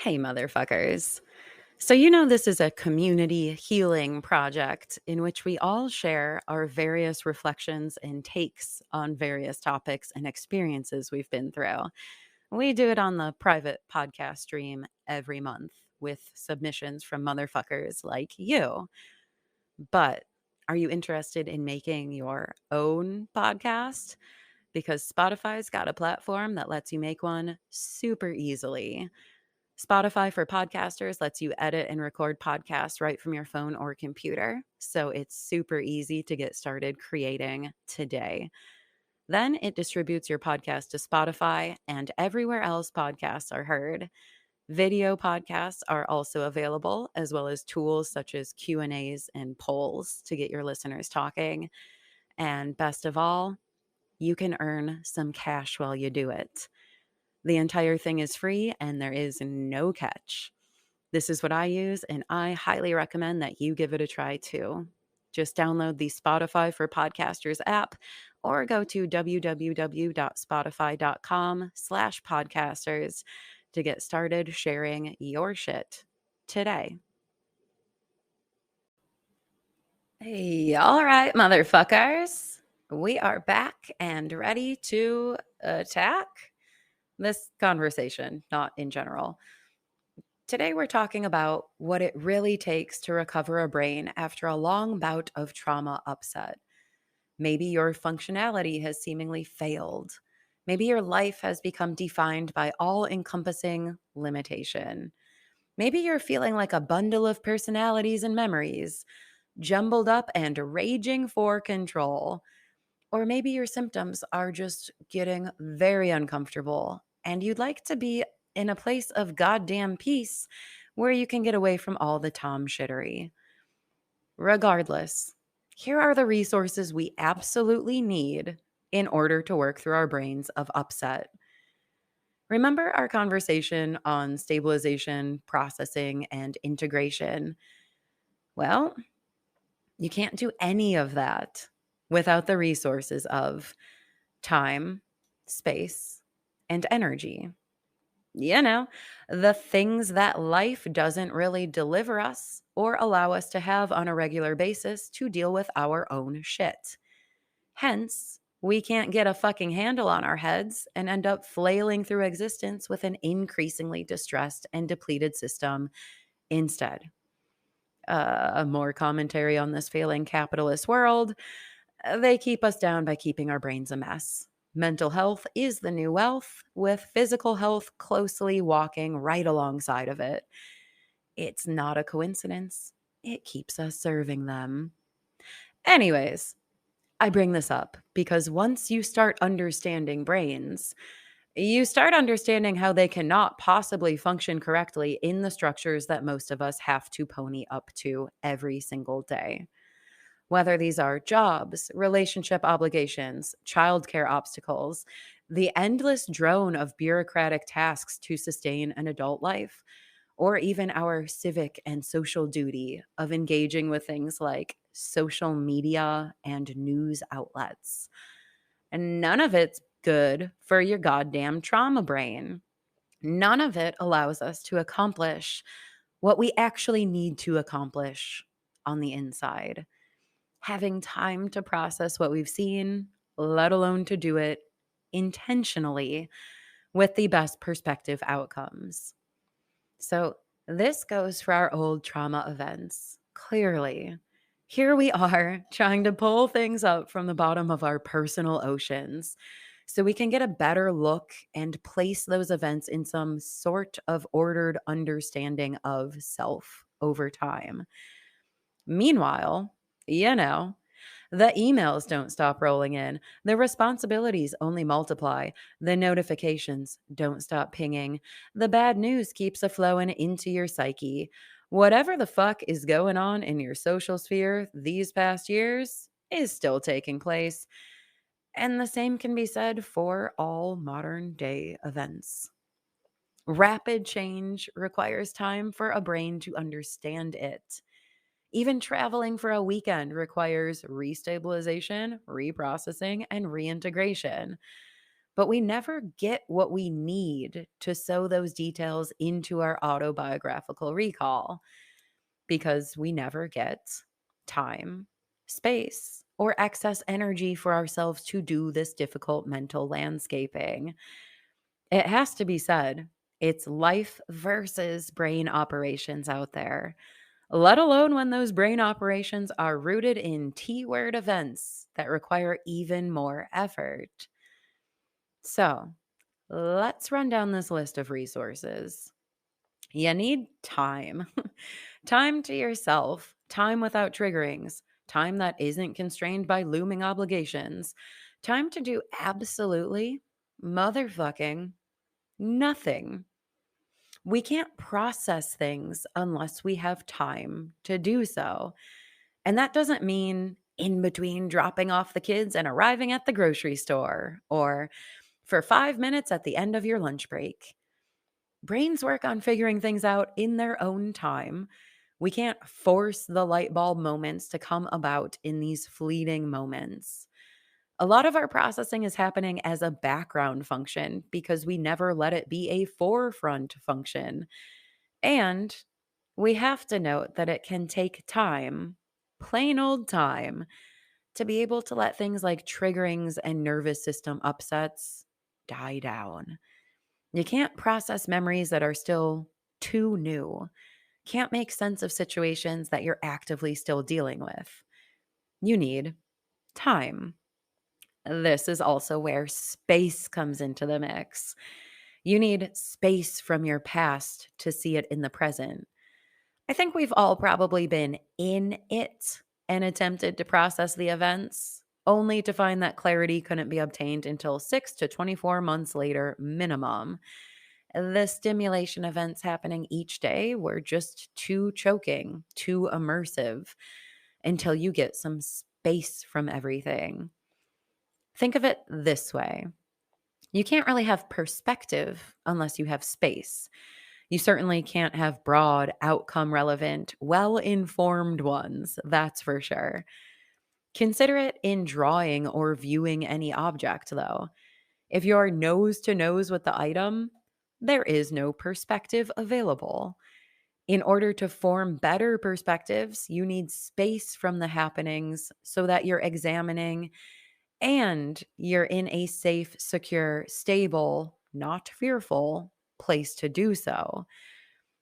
Hey, motherfuckers. This is a community healing project in which we all share our various reflections and takes on various topics and experiences we've been through. We do it on the private podcast stream every month with submissions from motherfuckers like you. But are you interested in making your own podcast? Because Spotify's got a platform that lets you make one super easily. Spotify for podcasters lets you edit and record podcasts right from your phone or computer. So it's super easy to get started creating today. Then it distributes your podcast to Spotify and everywhere else podcasts are heard. Video podcasts are also available, as well as tools such as Q&As and polls to get your listeners talking. And best of all, you can earn some cash while you do it. The entire thing is free and there is no catch. This is what I use, and I highly recommend that you give it a try too. Just download the Spotify for Podcasters app or go to www.spotify.com/podcasters to get started sharing your shit today. Hey, all right, motherfuckers. We are back and ready to attack this conversation, not in general. Today, we're talking about what it really takes to recover a brain after a long bout of trauma upset. Maybe your functionality has seemingly failed. Maybe your life has become defined by all encompassing limitation. Maybe you're feeling like a bundle of personalities and memories, jumbled up and raging for control. Or maybe your symptoms are just getting very uncomfortable and you'd like to be in a place of goddamn peace where you can get away from all the tom shittery. Regardless, here are the resources we absolutely need in order to work through our brains of upset. Remember our conversation on stabilization, processing, and integration? Well, you can't do any of that without the resources of time, space, and energy. The things that life doesn't really deliver us or allow us to have on a regular basis to deal with our own shit. Hence, we can't get a fucking handle on our heads and end up flailing through existence with an increasingly distressed and depleted system instead. More commentary on this failing capitalist world. They keep us down by keeping our brains a mess. Mental health is the new wealth, with physical health closely walking right alongside of it. It's not a coincidence. It keeps us serving them. Anyways, I bring this up because once you start understanding brains, you start understanding how they cannot possibly function correctly in the structures that most of us have to pony up to every single day. Whether these are jobs, relationship obligations, childcare obstacles, the endless drone of bureaucratic tasks to sustain an adult life, or even our civic and social duty of engaging with things like social media and news outlets. And none of it's good for your goddamn trauma brain. None of it allows us to accomplish what we actually need to accomplish on the inside. Having time to process what we've seen, let alone to do it intentionally with the best perspective outcomes. So, this goes for our old trauma events. Clearly, here we are trying to pull things up from the bottom of our personal oceans so we can get a better look and place those events in some sort of ordered understanding of self over time. Meanwhile, the emails don't stop rolling in. The responsibilities only multiply. The notifications don't stop pinging. The bad news keeps a flowing into your psyche. Whatever the fuck is going on in your social sphere these past years is still taking place. And the same can be said for all modern day events. Rapid change requires time for a brain to understand it. Even traveling for a weekend requires restabilization, reprocessing, and reintegration. but we never get what we need to sew those details into our autobiographical recall because we never get time, space, or excess energy for ourselves to do this difficult mental landscaping. It has to be said, it's life versus brain operations out there, let alone when those brain operations are rooted in T word events that require even more effort. So, let's run down this list of resources. You need time. Time to yourself, time without triggerings, time that isn't constrained by looming obligations, time to do absolutely motherfucking nothing. We can't process things unless we have time to do so. And that doesn't mean in between dropping off the kids and arriving at the grocery store or for 5 minutes at the end of your lunch break. Brains work on figuring things out in their own time. We can't force the light bulb moments to come about in these fleeting moments. A lot of our processing is happening as a background function because we never let it be a forefront function. And we have to note that it can take time, plain old time, to be able to let things like triggerings and nervous system upsets die down. You can't process memories that are still too new. Can't make sense of situations that you're actively still dealing with. You need time. This is also where space comes into the mix. You need space from your past to see it in the present. I think we've all probably been in it and attempted to process the events, only to find that clarity couldn't be obtained until 6 to 24 months later, minimum. The stimulation events happening each day were just too choking, too immersive until you get some space from everything. Think of it this way: you can't really have perspective unless you have space. You certainly can't have broad, outcome relevant, well informed ones, that's for sure. Consider it in drawing or viewing any object, though. If you're nose to nose with the item, there is no perspective available. In order to form better perspectives, you need space from the happenings so that you're examining and you're in a safe, secure, stable, not fearful place to do so,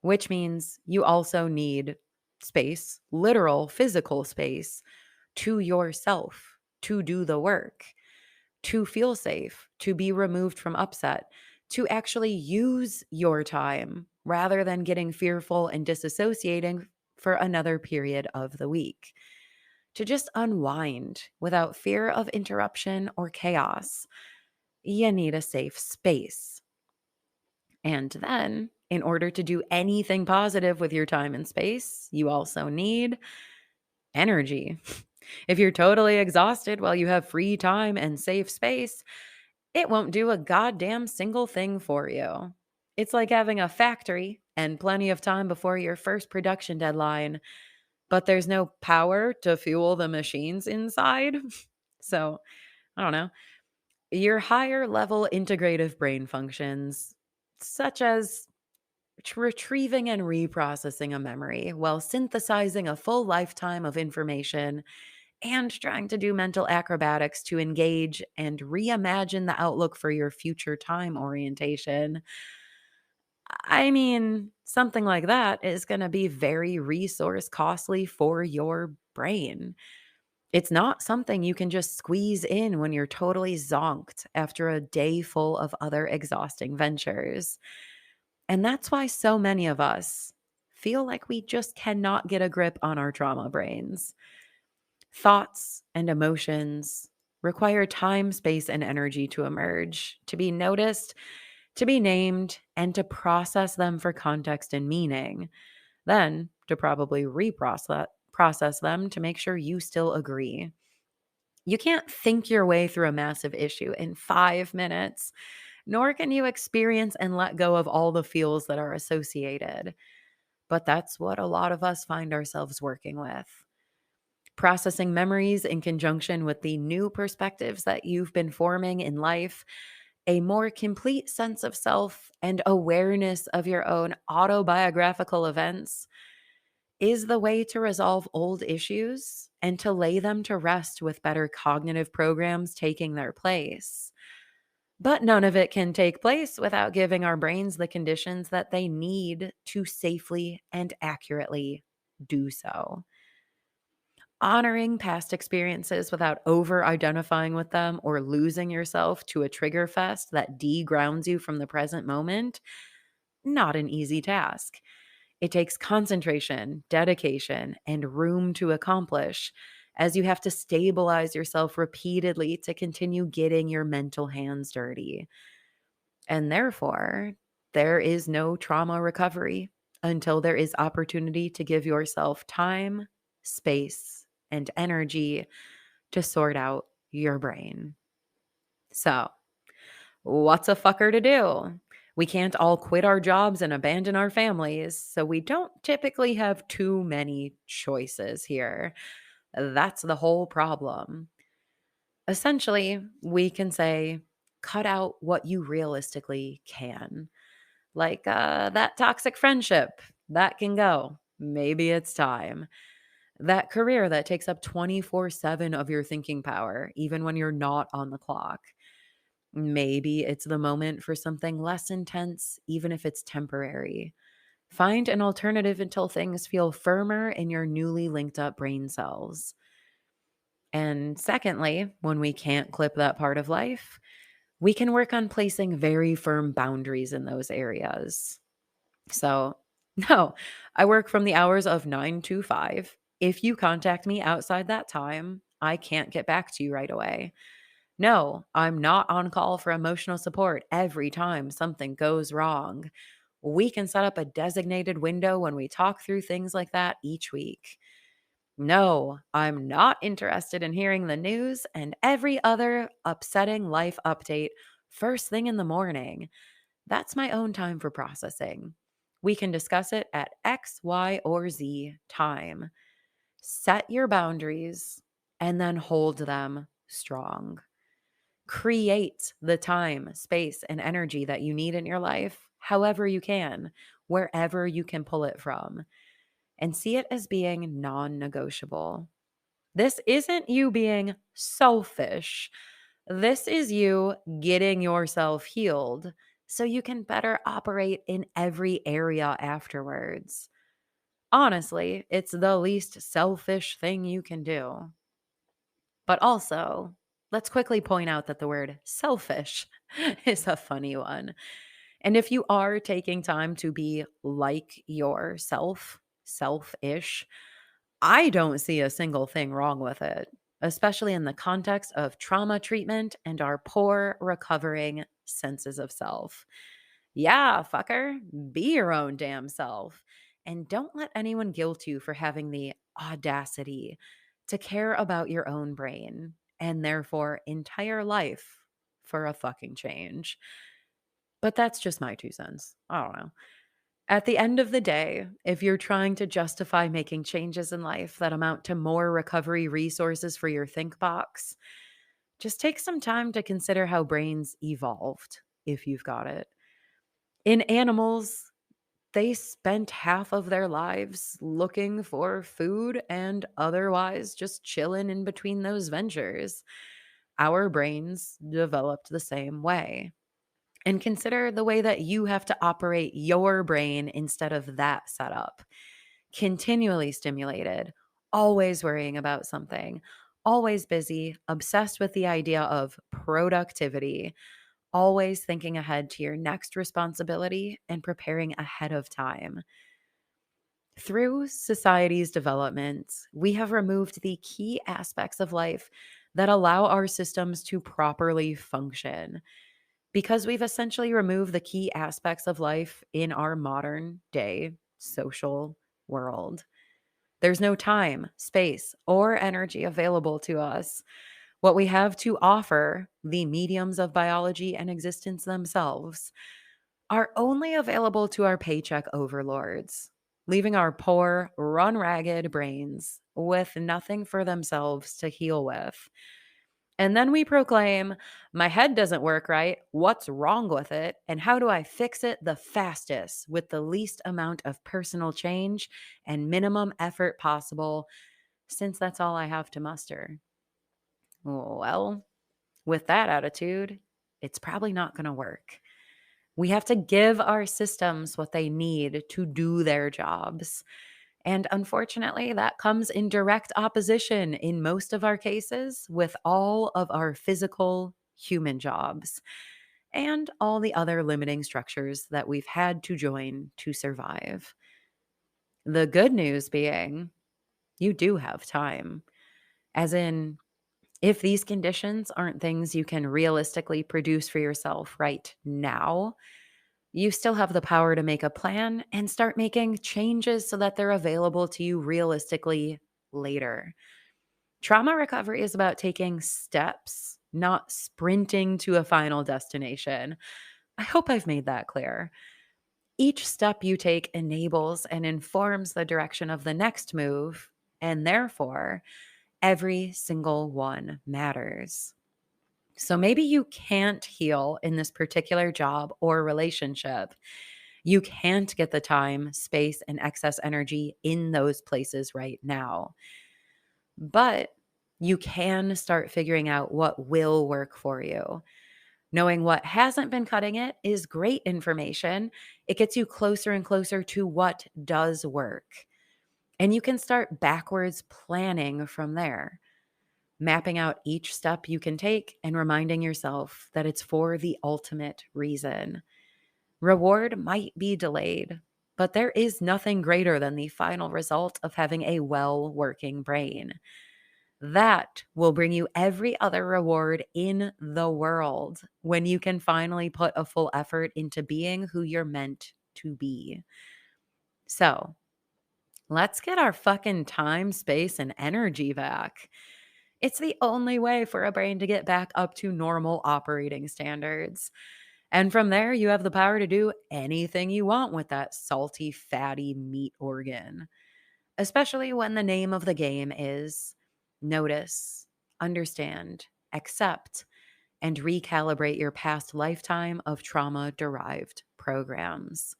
which means you also need space, literal physical space to yourself to do the work, to feel safe, to be removed from upset, to actually use your time rather than getting fearful and disassociating for another period of the week. To just unwind without fear of interruption or chaos, you need a safe space. And then, in order to do anything positive with your time and space, you also need energy. If you're totally exhausted while you have free time and safe space, it won't do a goddamn single thing for you. It's like having a factory and plenty of time before your first production deadline, but there's no power to fuel the machines inside. So, I don't know. Your higher level integrative brain functions, such as retrieving and reprocessing a memory while synthesizing a full lifetime of information and trying to do mental acrobatics to engage and reimagine the outlook for your future time orientation. I mean, something like that is going to be very resource costly for your brain. It's not something you can just squeeze in when you're totally zonked after a day full of other exhausting ventures. And that's why so many of us feel like we just cannot get a grip on our trauma brains. Thoughts and emotions require time, space, and energy to emerge, to be noticed, to be named, and to process them for context and meaning. Then to probably process them to make sure you still agree. You can't think your way through a massive issue in 5 minutes, nor can you experience and let go of all the feels that are associated. But that's what a lot of us find ourselves working with. Processing memories in conjunction with the new perspectives that you've been forming in life A more complete sense of self and awareness of your own autobiographical events is the way to resolve old issues and to lay them to rest with better cognitive programs taking their place. But none of it can take place without giving our brains the conditions that they need to safely and accurately do so. Honoring past experiences without over identifying with them or losing yourself to a trigger fest that degrounds you from the present moment, not an easy task. It takes concentration, dedication, and room to accomplish, as you have to stabilize yourself repeatedly to continue getting your mental hands dirty. And therefore, there is no trauma recovery until there is opportunity to give yourself time, space, and energy to sort out your brain. So, what's a fucker to do? We can't all quit our jobs and abandon our families, so we don't typically have too many choices here. That's the whole problem. Essentially, we can say, cut out what you realistically can. Like that toxic friendship, that can go. Maybe it's time. That career that takes up 24/7 of your thinking power, even when you're not on the clock. Maybe it's the moment for something less intense, even if it's temporary. Find an alternative until things feel firmer in your newly linked up brain cells. And secondly, when we can't clip that part of life, we can work on placing very firm boundaries in those areas. So, no, I work from the hours of 9 to 5. If you contact me outside that time, I can't get back to you right away. No, I'm not on call for emotional support every time something goes wrong. We can set up a designated window when we talk through things like that each week. No, I'm not interested in hearing the news and every other upsetting life update first thing in the morning. That's my own time for processing. We can discuss it at X, Y, or Z time. Set your boundaries and then hold them strong. Create the time, space, and energy that you need in your life, however you can, wherever you can pull it from, and see it as being non negotiable. This isn't you being selfish. This is you getting yourself healed so you can better operate in every area afterwards. Honestly, it's the least selfish thing you can do. But also, let's quickly point out that the word selfish is a funny one. And if you are taking time to be like yourself, selfish, I don't see a single thing wrong with it, especially in the context of trauma treatment and our poor recovering senses of self. Yeah, fucker, be your own damn self. And don't let anyone guilt you for having the audacity to care about your own brain and therefore entire life for a fucking change. But that's just my 2 cents. I don't know. At the end of the day, if you're trying to justify making changes in life that amount to more recovery resources for your think box, just take some time to consider how brains evolved, if you've got it. In animals, they spent half of their lives looking for food and otherwise just chilling in between those ventures. Our brains developed the same way. And consider the way that you have to operate your brain instead of that setup. Continually stimulated, always worrying about something, always busy, obsessed with the idea of productivity, always thinking ahead to your next responsibility and preparing ahead of time. Through society's development, we have removed the key aspects of life that allow our systems to properly function because we've essentially removed the key aspects of life in our modern day social world. There's no time, space, or energy available to us. What we have to offer, the mediums of biology and existence themselves, are only available to our paycheck overlords, leaving our poor, run ragged brains with nothing for themselves to heal with. And then we proclaim, my head doesn't work right. What's wrong with it? And how do I fix it the fastest with the least amount of personal change and minimum effort possible, since that's all I have to muster? Well, with that attitude, it's probably not going to work. We have to give our systems what they need to do their jobs. And unfortunately, that comes in direct opposition in most of our cases with all of our physical human jobs and all the other limiting structures that we've had to join to survive. The good news being, you do have time. As in, if these conditions aren't things you can realistically produce for yourself right now, you still have the power to make a plan and start making changes so that they're available to you realistically later. Trauma recovery is about taking steps, not sprinting to a final destination. I hope I've made that clear. Each step you take enables and informs the direction of the next move, and therefore, every single one matters. So maybe you can't heal in this particular job or relationship. You can't get the time, space, and excess energy in those places right now. But you can start figuring out what will work for you. Knowing what hasn't been cutting it is great information. It gets you closer and closer to what does work. And you can start backwards planning from there, mapping out each step you can take and reminding yourself that it's for the ultimate reason. Reward might be delayed, but there is nothing greater than the final result of having a well working brain. That will bring you every other reward in the world when you can finally put a full effort into being who you're meant to be. So let's get our fucking time, space, and energy back. It's the only way for a brain to get back up to normal operating standards. And from there, you have the power to do anything you want with that salty, fatty meat organ, especially when the name of the game is notice, understand, accept, and recalibrate your past lifetime of trauma derived programs.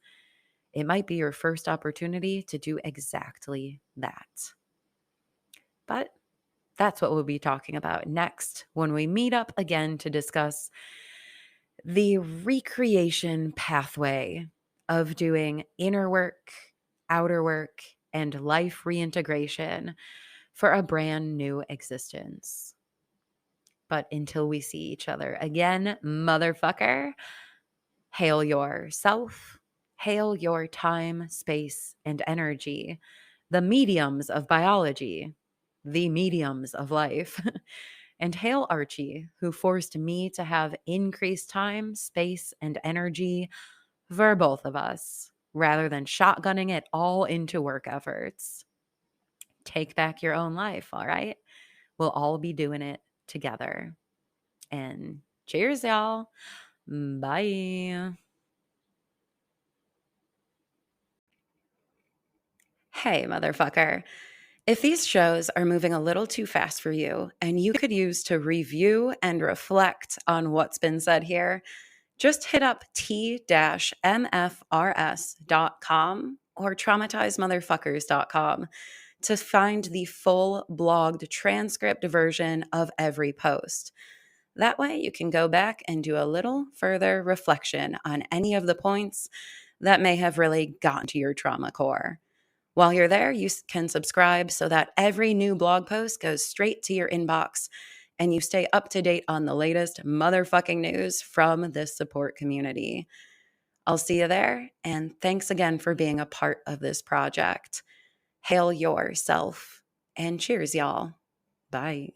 It might be your first opportunity to do exactly that. But that's what we'll be talking about next when we meet up again to discuss the recreation pathway of doing inner work, outer work, and life reintegration for a brand new existence. But until we see each other again, motherfucker, hail yourself, hail your time, space, and energy, the mediums of biology, the mediums of life. And hail Archie, who forced me to have increased time, space, and energy for both of us, rather than shotgunning it all into work efforts. Take back your own life, all right? We'll all be doing it together. And cheers, y'all. Bye. Hey, motherfucker. If these shows are moving a little too fast for you and you could use to review and reflect on what's been said here, just hit up t-mfrs.com or traumatizedmotherfuckers.com to find the full blogged transcript version of every post. That way you can go back and do a little further reflection on any of the points that may have really gotten to your trauma core. While you're there, you can subscribe so that every new blog post goes straight to your inbox and you stay up to date on the latest motherfucking news from this support community. I'll see you there, and thanks again for being a part of this project. Hail yourself, and cheers, y'all. Bye.